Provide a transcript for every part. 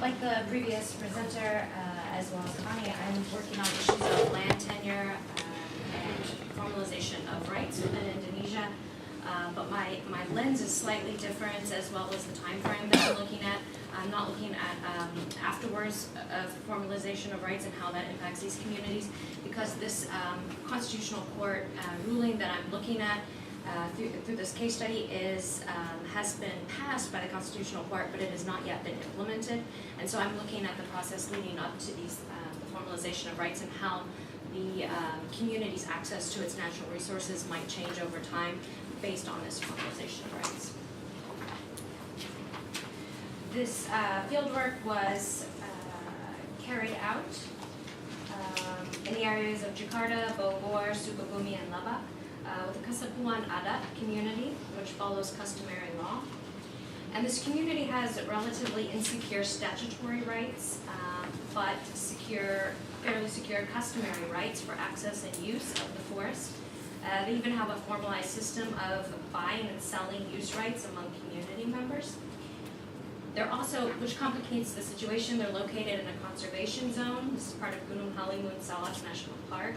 Like the previous presenter, as well as Connie, I'm working on issues of land tenure and formalization of rights within Indonesia. But my lens is slightly different, as well as the time frame that I'm looking at. I'm not looking at afterwards of formalization of rights and how that impacts these communities, because this constitutional court ruling that I'm looking at through this case study has been passed by the Constitutional Court, but it has not yet been implemented. And so I'm looking at the process leading up to the formalization of rights and how the community's access to its natural resources might change over time based on this formalization of rights. This fieldwork was carried out in the areas of Jakarta, Bogor, Sukabumi, and Lebak, with the Kasapuan Adat community, which follows customary law. And this community has relatively insecure statutory rights, but fairly secure customary rights for access and use of the forest. They even have a formalized system of buying and selling use rights among community members. They're also, which complicates the situation, they're located in a conservation zone. This is part of Gunung Halimun Salak National Park.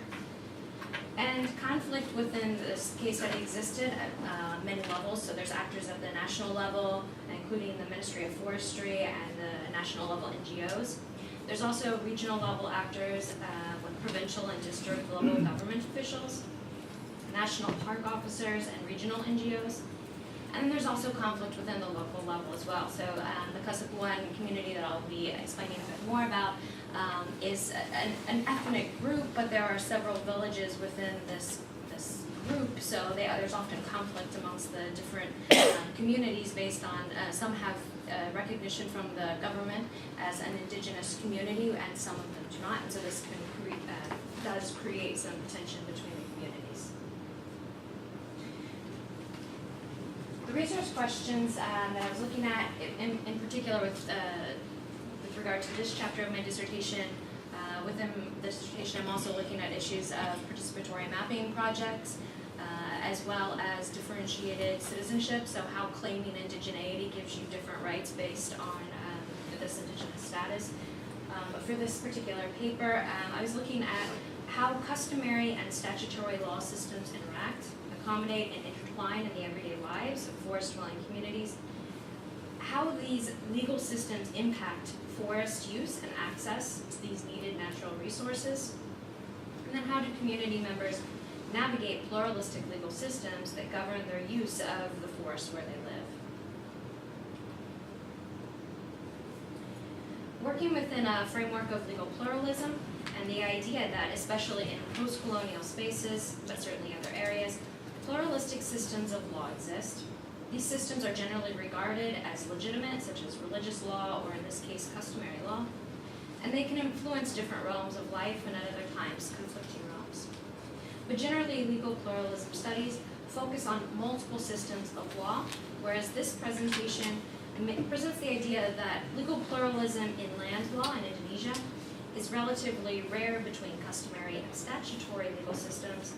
And conflict within this case study existed at many levels. So there's actors at the national level, including the Ministry of Forestry and the national level NGOs. There's also regional level actors with provincial and district level government officials, national park officers, and regional NGOs. And then there's also conflict within the local level as well. So the Kasapuan community that I'll be explaining a bit more about is an ethnic group, but there are several villages within this group, so there's often conflict amongst the different communities based on, some have recognition from the government as an indigenous community, and some of them do not, and so this does create some tension between the communities. The research questions that I was looking at, in particular with regard to this chapter of my dissertation, within the dissertation I'm also looking at issues of participatory mapping projects, as well as differentiated citizenship, so how claiming indigeneity gives you different rights based on this indigenous status. But for this particular paper, I was looking at how customary and statutory law systems interact, accommodate, and intertwine in the everyday lives of forest-dwelling communities, how these legal systems impact forest use and access to these needed natural resources, and then how do community members navigate pluralistic legal systems that govern their use of the forest where they live. Working within a framework of legal pluralism and the idea that, especially in post-colonial spaces, but certainly other areas, pluralistic systems of law exist. These systems are generally regarded as legitimate, such as religious law, or in this case, customary law, and they can influence different realms of life and at other times, conflicting realms. But generally, legal pluralism studies focus on multiple systems of law, whereas this presentation presents the idea that legal pluralism in land law in Indonesia is relatively rare between customary and statutory legal systems,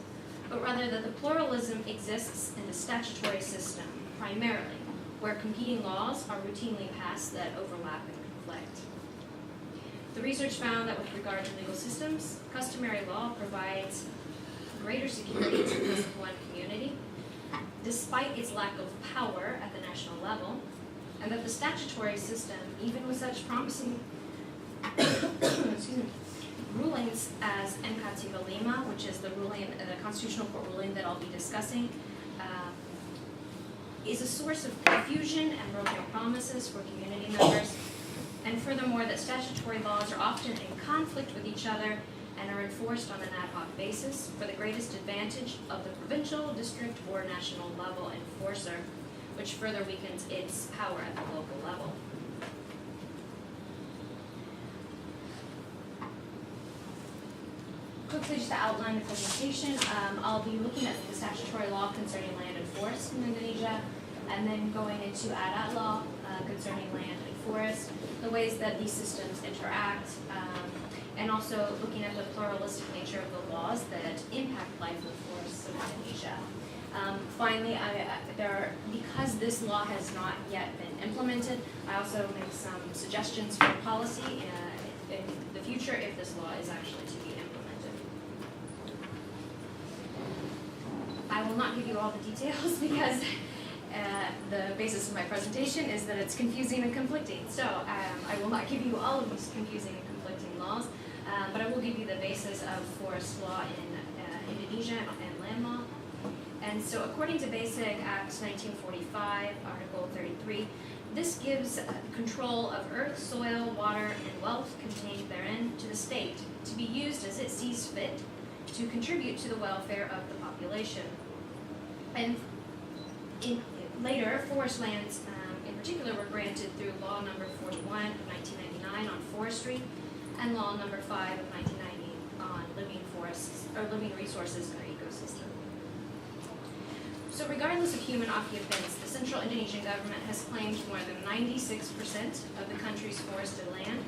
but rather that the pluralism exists in the statutory system primarily, where competing laws are routinely passed that overlap and conflict. The research found that with regard to legal systems, customary law provides greater security to the Kasapuan community, despite its lack of power at the national level, and that the statutory system, even with such promising rulings as MK Lima, which is the Constitutional Court ruling that I'll be discussing, is a source of confusion and broken promises for community members, and furthermore that statutory laws are often in conflict with each other and are enforced on an ad hoc basis for the greatest advantage of the provincial, district, or national level enforcer, which further weakens its power at the local level. Quickly, just to outline the presentation, I'll be looking at the statutory law concerning land and forest in Indonesia, and then going into adat law concerning land and forest, the ways that these systems interact, and also looking at the pluralistic nature of the laws that impact life in the forests of Indonesia. Finally, because this law has not yet been implemented, I also make some suggestions for policy in the future if this law is actually to be implemented. I will not give you all the details because the basis of my presentation is that it's confusing and conflicting. So I will not give you all of these confusing and conflicting laws, but I will give you the basis of forest law in Indonesia and land law. And so according to Basic Act 1945, Article 33, this gives control of earth, soil, water, and wealth contained therein to the state to be used as it sees fit to contribute to the welfare of the population. And later, forest lands in particular were granted through Law Number 41 of 1999 on forestry and Law Number 5 of 1990 on living forests or living resources in our ecosystem. So regardless of human occupants, the central Indonesian government has claimed more than 96% of the country's forested land,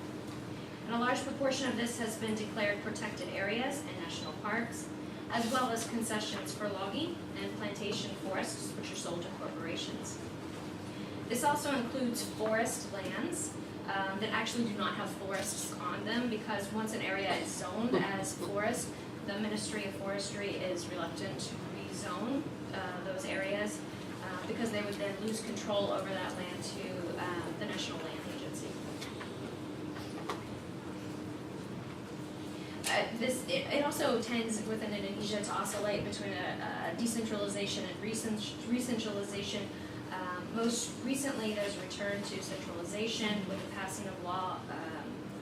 and a large proportion of this has been declared protected areas and national parks, as well as concessions for logging and plantation forests, which are sold to corporations. This also includes forest lands that actually do not have forests on them, because once an area is zoned as forest, the Ministry of Forestry is reluctant to rezone those areas because they would then lose control over that land to the National Land Agency. It also tends within Indonesia to oscillate between a decentralization and re-centralization. Most recently, there's a return to centralization with the passing of law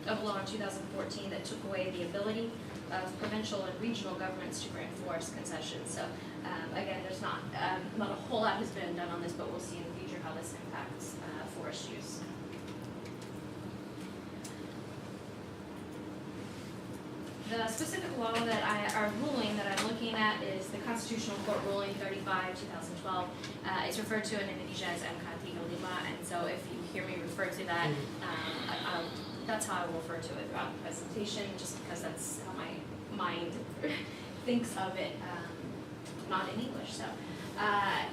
in 2014 that took away the ability of provincial and regional governments to grant forest concessions. So again, there's not a whole lot has been done on this, but we'll see in the future how this impacts forest use. The specific law or ruling that I'm looking at is the Constitutional Court Ruling 35, 2012. It's referred to in Indonesia as MK35, and so if you hear me refer to that, that's how I will refer to it throughout the presentation, just because that's how my mind thinks of it, not in English. So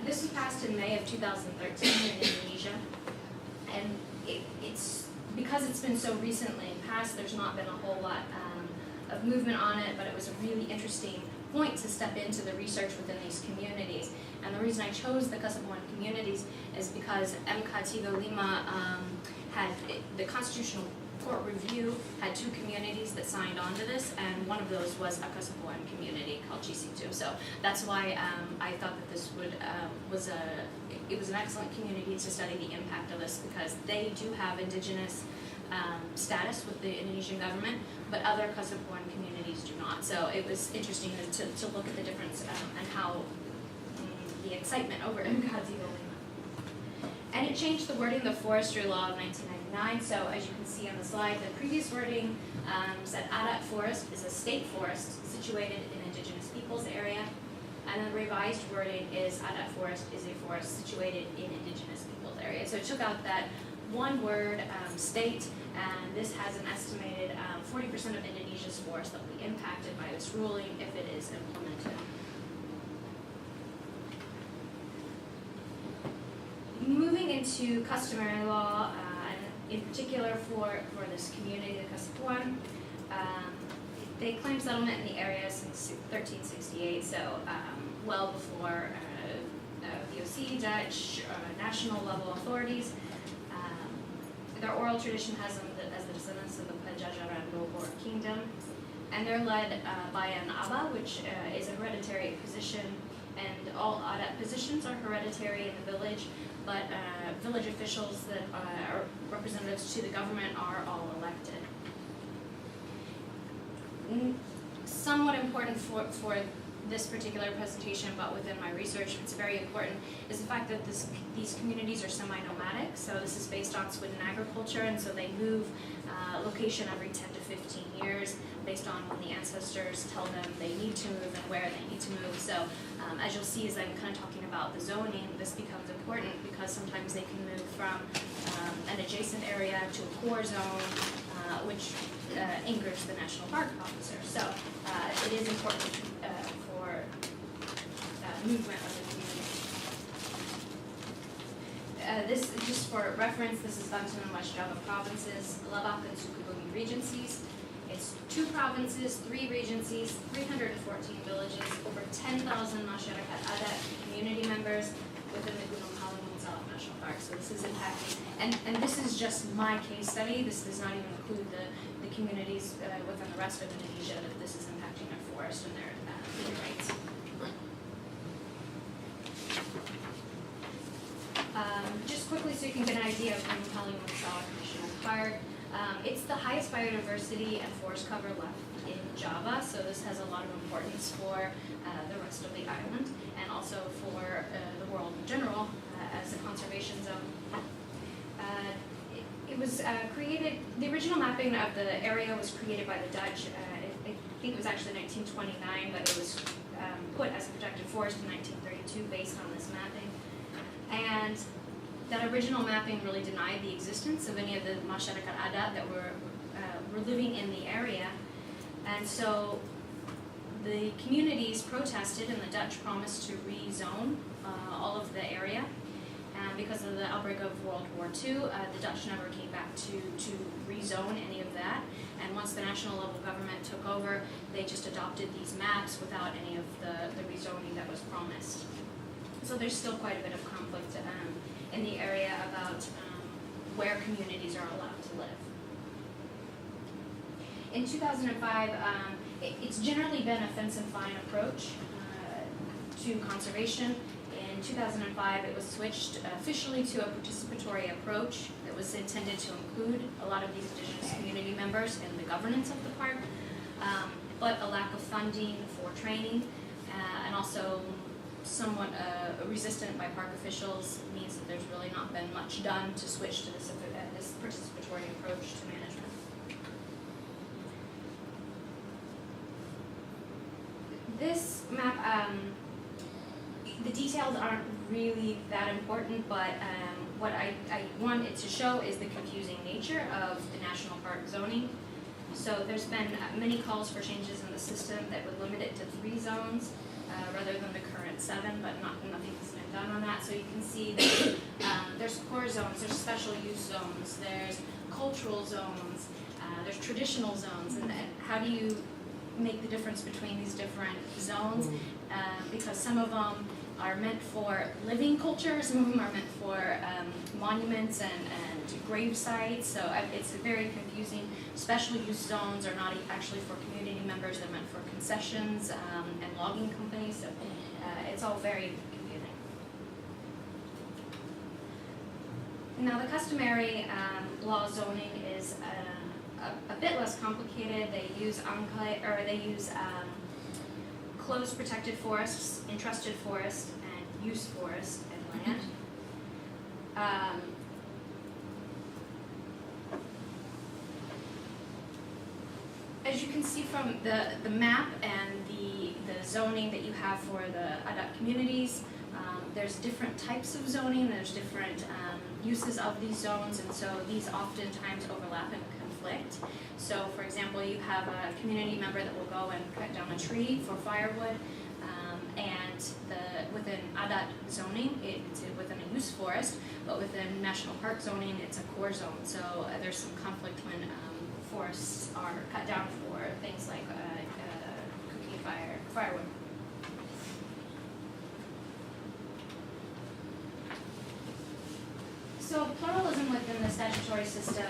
this was passed in May of 2013 in Indonesia, and it's because it's been so recently passed, there's not been a whole lot of movement on it, but it was a really interesting point to step into the research within these communities. And the reason I chose the Kasepuan communities is because MK35 had the Constitutional Court Review had two communities that signed on to this, and one of those was a Kasepuan community called Chisitu. So that's why I thought that this was an excellent community to study the impact of this, because they do have indigenous status with the Indonesian government, but other Kasepuan communities do not. So it was interesting to look at the difference and how the excitement over MK35. And it changed the wording of the forestry law of 1999. So as you can see on the slide, the previous wording said adat forest is a state forest situated in indigenous peoples area, and the revised wording is adat forest is a forest situated in indigenous peoples area. So it took out that one word, state, and this has an estimated 40% of Indonesia's forest that will be impacted by this ruling if it is implemented. Moving into customary law, in particular for this community, the Kasepuan, they claim settlement in the area since 1368, so well before VOC, Dutch, national level authorities. Their oral tradition has them as the descendants of the Pajajaran Bogor kingdom, and they're led by an Aba, which is a hereditary position, and all adat positions are hereditary in the village, but village officials that are representatives to the government are all elected. Somewhat important for this particular presentation, but within my research, it's very important, is the fact that these communities are semi-nomadic. So this is based on Swidden agriculture, and so they move location every 10 to 15 years based on when the ancestors tell them they need to move and where they need to move. So as you'll see, as I'm kind of talking about the zoning, this becomes important because sometimes they can move from an adjacent area to a core zone, which angers the national park officer. So it is important for movement of the this, just for reference, this is Banten and West Java provinces, Labak and Sukabumi regencies. It's 2 provinces, 3 regencies, 314 villages, over 10,000 masyarakat adat community members within the Gunung Halimun Salak National Park. So this is impacting, and this is just my case study. This does not even include the communities within the rest of Indonesia that this is impacting their forest and their human rights. Just quickly so you can get an idea of Gunung Halimun Salak National Park. It's the highest biodiversity and forest cover left in Java, so this has a lot of importance for the rest of the island and also for the world in general as a conservation zone. It was created, the original mapping of the area was created by the Dutch. I think it was actually 1929, but it was put as a protected forest in 1932 based on this mapping. And that original mapping really denied the existence of any of the masyarakat adat that were living in the area. And so the communities protested and the Dutch promised to rezone all of the area. And because of the outbreak of World War II, the Dutch never came back to rezone any of that. And once the national level government took over, they just adopted these maps without any of the rezoning that was promised. So there's still quite a bit of conflict in the area about where communities are allowed to live. In 2005, it's generally been a fence and fine approach to conservation. In 2005, it was switched officially to a participatory approach that was intended to include a lot of these indigenous community members in the governance of the park, but a lack of funding for training and also somewhat resistant by park officials means that there's really not been much done to switch to this participatory approach to management. This map, the details aren't really that important, but what I wanted to show is the confusing nature of the national park zoning. So there's been many calls for changes in the system that would limit it to 3 zones rather than the current 7, but nothing's been done on that. So you can see that there's core zones, there's special use zones, there's cultural zones, there's traditional zones, and how do you make the difference between these different zones? Because some of them are meant for living culture, some of them are meant for monuments and grave sites, so it's very confusing. Special use zones are not actually for community members, they're meant for concessions and logging companies, so it's all very confusing. Now the customary law zoning is a bit less complicated. They use closed protected forests, entrusted forest, and use forest and land. As you can see from the map and the zoning that you have for the Adat communities, there's different types of zoning, there's different uses of these zones, and so these oftentimes overlap and conflict. So for example, you have a community member that will go and cut down a tree for firewood, and within Adat zoning, it's within a use forest, but within national park zoning, it's a core zone. So there's some conflict when forests are cut down for things like cooking firewood. So pluralism within the statutory system,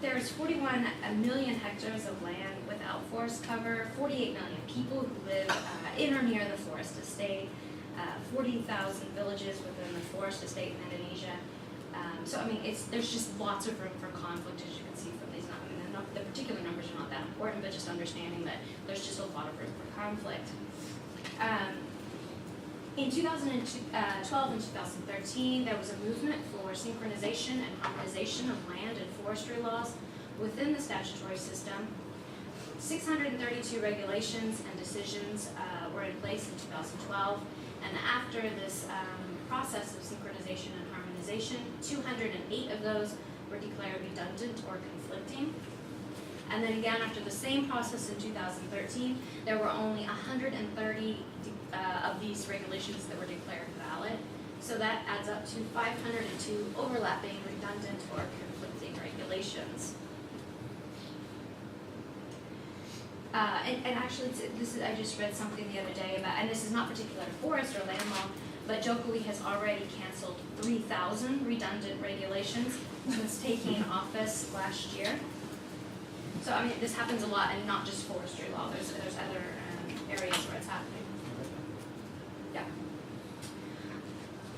there's 41 million hectares of land without forest cover, 48 million people who live in or near the forest estate, 40,000 villages within the forest estate in Indonesia. So I mean, there's just lots of room for conflict, as you can see from these. The particular numbers are not that important, but just understanding that there's just a lot of room for conflict. In 2012 and 2013, there was a movement for synchronization and harmonization of land and forestry laws within the statutory system. 632 regulations and decisions were in place in 2012, and after this process of synchronization and harmonization, 208 of those were declared redundant or conflicting. And then again, after the same process in 2013, there were only 130 of these regulations that were declared valid. So that adds up to 502 overlapping, redundant, or conflicting regulations. And actually, I just read something the other day about, and this is not particular to forest or land law, but Jokowi has already canceled 3,000 redundant regulations since taking office last year. So I mean, this happens a lot, and not just forestry law. There's other areas where it's happening. Yeah.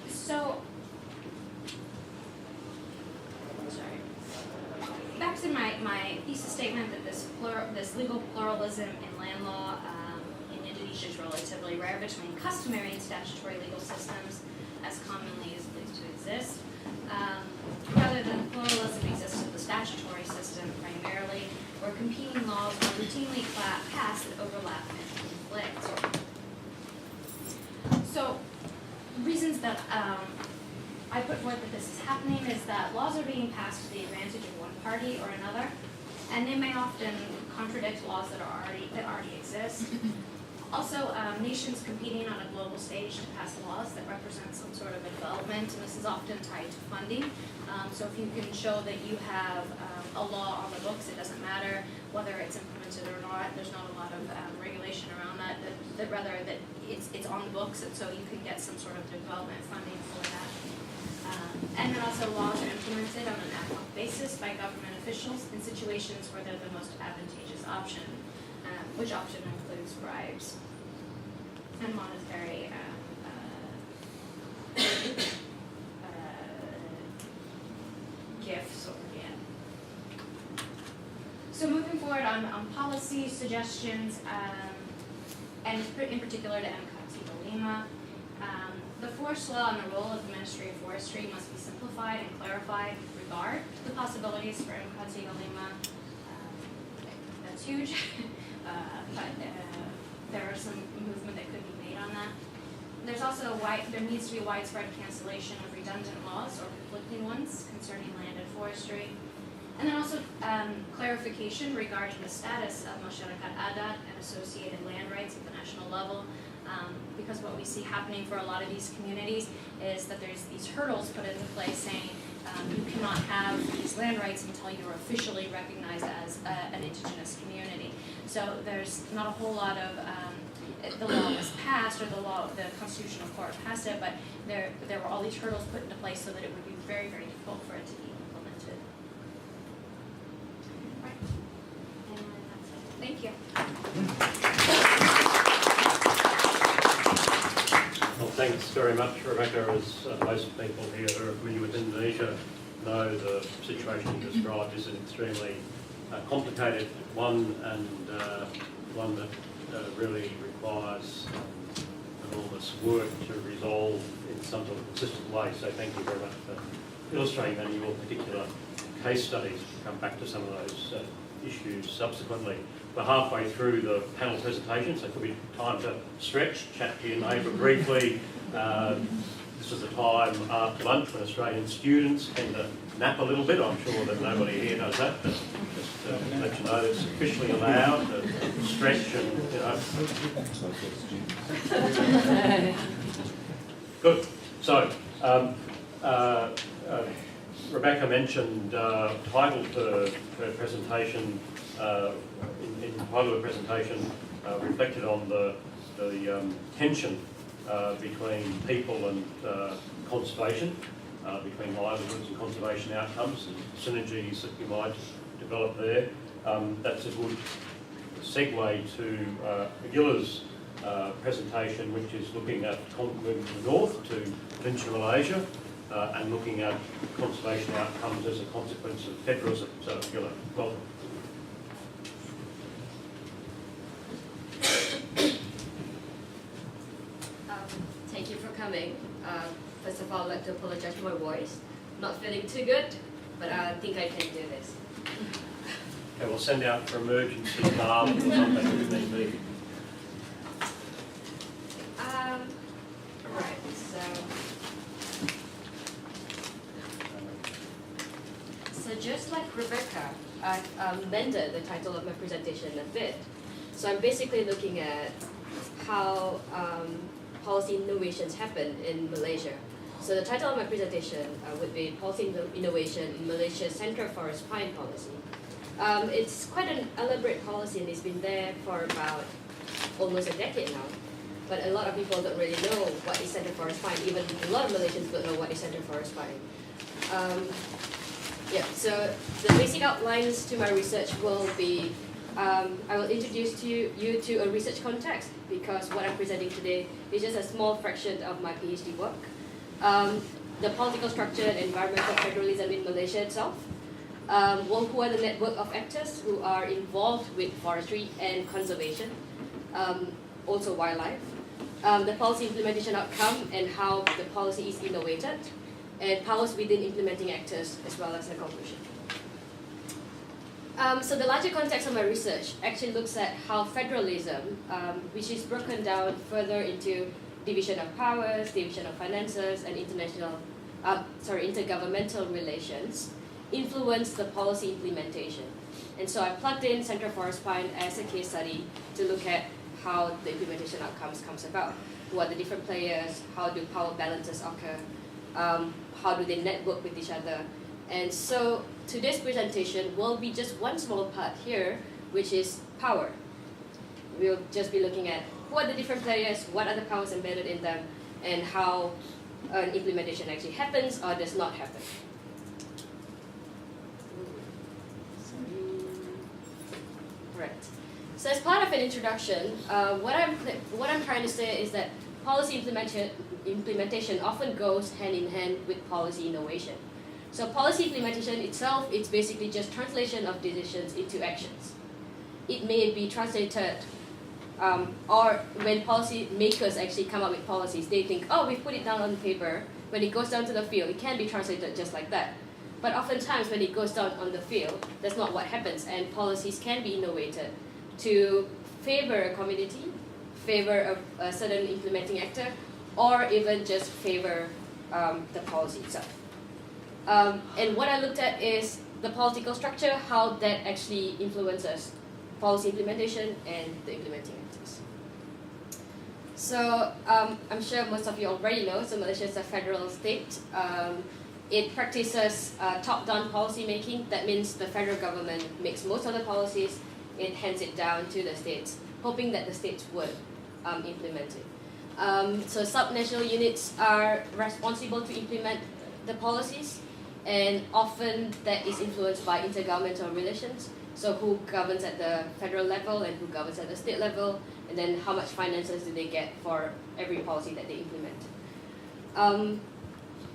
So, sorry. Back to my thesis statement that this legal pluralism in land law in Indonesia is relatively rare between customary and statutory legal systems, as commonly is believed to exist. Rather than pluralism exists in the statutory system primarily, where competing laws are routinely passed that overlap and conflict. So, reasons that I put forth that this is happening is that laws are being passed to the advantage of one party or another, and they may often contradict laws that already exist. Also, nations competing on a global stage to pass laws that represent some sort of a development, and this is often tied to funding. So if you can show that you have a law on the books, it doesn't matter whether it's implemented or not. There's not a lot of regulation around that. Rather that it's on the books, and so you can get some sort of development funding for that. And then also laws are implemented on an ad hoc basis by government officials in situations where they're the most advantageous option, which often includes bribes and monetary gifts or So moving forward on policy suggestions, and in particular to MKT Lima, the forest law and the role of the Ministry of Forestry must be simplified and clarified with regard to the possibilities for MKT Lima. That's huge, but there are some movement that could be made on that. There's also there needs to be widespread cancellation of redundant laws or conflicting ones concerning land and forestry. And then also clarification regarding the status of Masyarakat Adat and associated land rights at the national level. Because what we see happening for a lot of these communities is that there's these hurdles put into place saying you cannot have these land rights until you're officially recognized as an indigenous community. So there's not a whole lot of, the law was passed, or the Constitutional Court passed it, but there were all these hurdles put into place so that it would be very, very difficult for it to be implemented. Right. And that's it. Thank you. Well, thanks very much, Rebecca. As most people here who are familiar with Indonesia know, the situation you described is an extremely complicated one, and one that really requires enormous work to resolve in some sort of consistent way. So thank you very much for illustrating that in your particular case studies. We'll come back to some of those issues subsequently. We're halfway through the panel presentation, so it could be time to stretch, chat to your neighbour briefly. This is a time after lunch when Australian students tend to nap a little bit. I'm sure that nobody here knows that, but just to let you know it's officially allowed to stretch and, you know. Good. So, Rebecca mentioned title to her presentation. In part of the presentation reflected on the tension between people and conservation, between livelihoods and conservation outcomes, and synergies that you might develop there. That's a good segue to Agila's presentation, which is looking at moving to the north to Peninsular Malaysia and looking at conservation outcomes as a consequence of federalism. So Agila, welcome. Thank you for coming. First of all, I'd like to apologize for my voice. Not feeling too good, but I think I can do this. Okay, we'll send out for emergency alarm or something if need be. Right, so just like Rebecca, I've amended the title of my presentation a bit. So I'm basically looking at how policy innovations happen in Malaysia. So the title of my presentation would be Policy Innovation in Malaysia's Centre Forest Pine Policy. It's quite an elaborate policy and it's been there for about almost a decade now. But a lot of people don't really know what is Centre Forest Pine. Even a lot of Malaysians don't know what is Centre Forest Pine. So the basic outlines to my research will be, I will introduce you to a research context because what I'm presenting today is just a small fraction of my PhD work. The political structure and environmental federalism in Malaysia itself. Who are the network of actors who are involved with forestry and conservation, also wildlife. The policy implementation outcome and how the policy is innovated, and powers within implementing actors, as well as a conclusion. So the larger context of my research actually looks at how federalism, which is broken down further into division of powers, division of finances, and intergovernmental relations, influence the policy implementation. And so I plugged in Centre Forest Pine as a case study to look at how the implementation outcomes comes about. Who are the different players? How do power balances occur? How do they network with each other? And so today's presentation will be just one small part here, which is power. We'll just be looking at who are the different players, what are the powers embedded in them, and how an implementation actually happens or does not happen. Right. So as part of an introduction, what I'm trying to say is that policy implementation often goes hand in hand with policy innovation. So policy implementation itself, it's basically just translation of decisions into actions. It may be translated, or when policy makers actually come up with policies, they think, oh, we put it down on paper. When it goes down to the field, it can be translated just like that. But oftentimes when it goes down on the field, that's not what happens, and policies can be innovated to favor a community, favor a certain implementing actor, or even just favor the policy itself. And what I looked at is the political structure, how that actually influences policy implementation and the implementing actors. So I'm sure most of you already know, so Malaysia is a federal state. It practices top-down policy making. That means the federal government makes most of the policies, it hands it down to the states, hoping that the states would implement it. So subnational units are responsible to implement the policies, and often that is influenced by intergovernmental relations. So who governs at the federal level and who governs at the state level, and then how much finances do they get for every policy that they implement.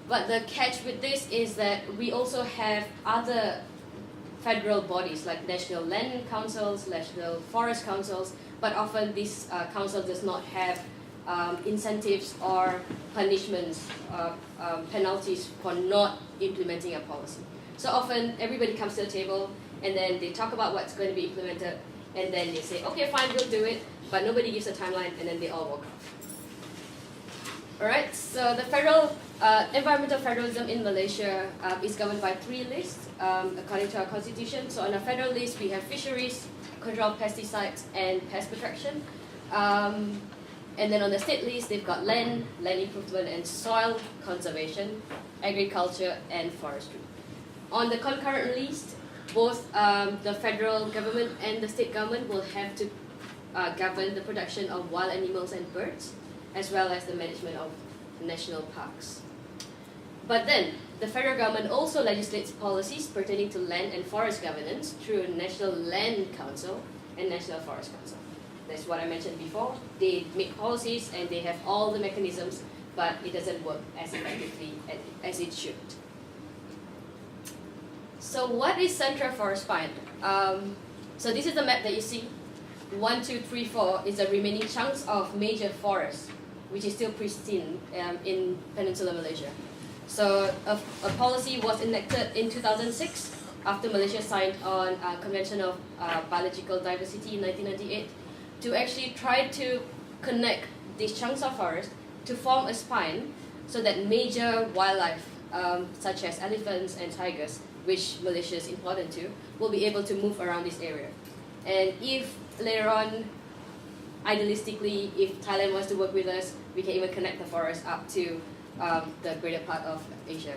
But the catch with this is that we also have other federal bodies like National Land Councils, National Forest Councils, but often this council does not have incentives or punishments, penalties for not implementing a policy. So often everybody comes to the table and then they talk about what's going to be implemented, and then they say, okay, fine, we'll do it, but nobody gives a timeline, and then they all walk off. Alright, so the federal environmental federalism in Malaysia is governed by 3 lists according to our constitution. So on a federal list, we have fisheries, control of pesticides, and pest protection. And then on the state list, they've got land improvement and soil conservation, agriculture, and forestry. On the concurrent list, both the federal government and the state government will have to govern the production of wild animals and birds, as well as the management of national parks. But then, the federal government also legislates policies pertaining to land and forest governance through National Land Council and National Forest Council. That's what I mentioned before. They make policies and they have all the mechanisms, but it doesn't work as effectively as it should. So what is Centre Forest Pine? So this is the map that you see. 1, 2, 3, 4 is the remaining chunks of major forests, which is still pristine in Peninsular Malaysia. So a policy was enacted in 2006 after Malaysia signed on a Convention of Biological Diversity in 1998 to actually try to connect these chunks of forest to form a spine so that major wildlife such as elephants and tigers, which Malaysia is important to, will be able to move around this area. And if later on idealistically, if Thailand wants to work with us, we can even connect the forest up to the greater part of Asia.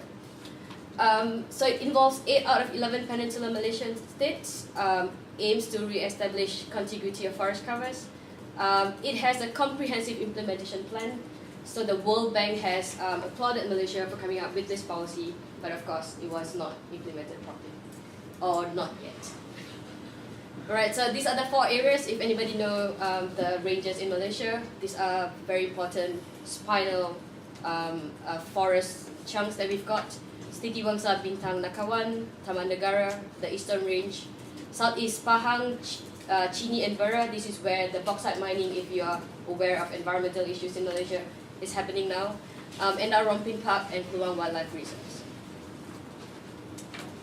So it involves 8 out of 11 peninsular Malaysian states, aims to re-establish contiguity of forest covers. It has a comprehensive implementation plan. So the World Bank has applauded Malaysia for coming up with this policy, but of course it was not implemented properly, or not yet. Alright, so these are the 4 areas. If anybody know the ranges in Malaysia, these are very important spinal forest chunks that we've got. Siti Wangsa, Bintang Nakawan, Taman Negara, the Eastern Range, Southeast Pahang, Chini and Bera. This is where the bauxite mining, if you are aware of environmental issues in Malaysia, is happening now. And our Rompin Park and Kluang Wildlife Reserves.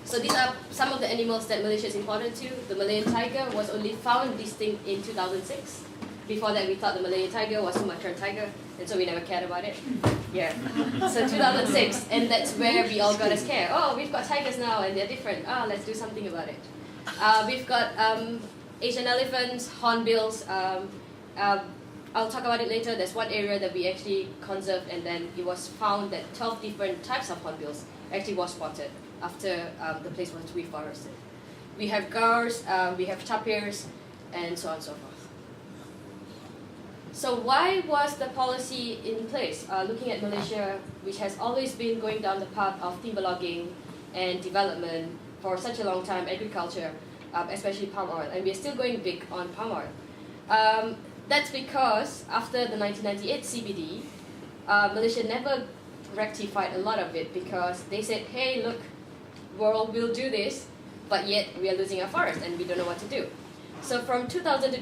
So these are some of the animals that Malaysia is important to. The Malayan tiger was only found distinct in 2006. Before that, we thought the Malayan tiger was Sumatran tiger, and so we never cared about it. Yeah. So 2006, and that's where we all got scared. Oh, we've got tigers now, and they're different. Let's do something about it. We've got Asian elephants, hornbills. I'll talk about it later. There's one area that we actually conserved, and then it was found that 12 different types of hornbills actually was spotted after the place was reforested. We have gars, we have tapirs, and so on and so forth. So why was the policy in place? Looking at Malaysia, which has always been going down the path of timber logging and development for such a long time, agriculture, especially palm oil, and we're still going big on palm oil. That's because after the 1998 CBD, Malaysia never rectified a lot of it because they said, hey, look, world will do this, but yet we are losing our forest and we don't know what to do. So from 2000 to